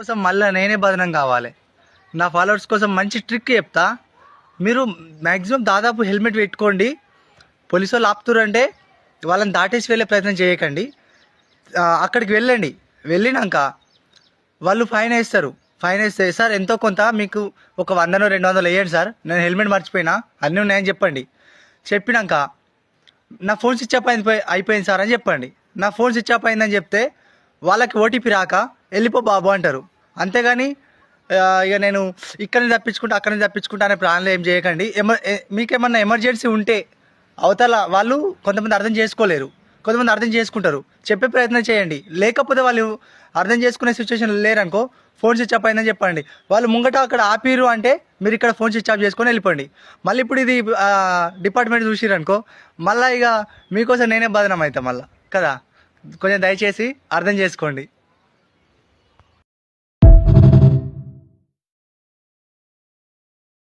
కోసం మళ్ళీ నేనే బదనం కావాలి. నా ఫాలోవర్స్ కోసం మంచి ట్రిక్ చెప్తా. మీరు మ్యాక్సిమం దాదాపు హెల్మెట్ పెట్టుకోండి. పోలీసు వాళ్ళు ఆపుతురంటే వాళ్ళని దాటేసి వెళ్ళే ప్రయత్నం చేయకండి. అక్కడికి వెళ్ళండి. వెళ్ళినాక వాళ్ళు ఫైన్ వేస్తారు. ఫైన్ వేస్తే సార్ ఎంతో కొంత మీకు ఒక 100-200 వేయండి సార్, నేను హెల్మెట్ మర్చిపోయినా, అన్నీ ఉన్నాయని చెప్పండి. చెప్పినాక నా ఫోన్ స్విచ్ ఆఫ్ అయిపోయింది సార్ అని చెప్పండి. నా ఫోన్ స్విచ్ ఆఫ్ అయిందని చెప్తే వాళ్ళకి ఓటీపీ రాక వెళ్ళిపో బాబు అంటారు. అంతేగాని ఇక నేను ఇక్కడిని తప్పించుకుంటా అక్కడిని తప్పించుకుంటా అనే ప్లాన్లో ఏం చేయకండి. మీకేమన్నా ఎమర్జెన్సీ ఉంటే అవతల వాళ్ళు కొంతమంది అర్థం చేసుకోలేరు, కొంతమంది అర్థం చేసుకుంటారు. చెప్పే ప్రయత్నం చేయండి. లేకపోతే వాళ్ళు అర్థం చేసుకునే సిచ్యువేషన్ లేరనుకో, ఫోన్ స్విచ్ ఆఫ్ అయిందని చెప్పండి. వాళ్ళు ముంగట అక్కడ ఆపిరు అంటే మీరు ఇక్కడ ఫోన్ స్విచ్ ఆఫ్ చేసుకొని వెళ్ళిపోండి. మళ్ళీ ఇప్పుడు ఇది డిపార్ట్మెంట్ చూసిరనుకో, మళ్ళీ ఇక మీకోసం నేనే బదనం అవుతా మళ్ళీ కదా. కొంచెం దయచేసి అర్థం చేసుకోండి.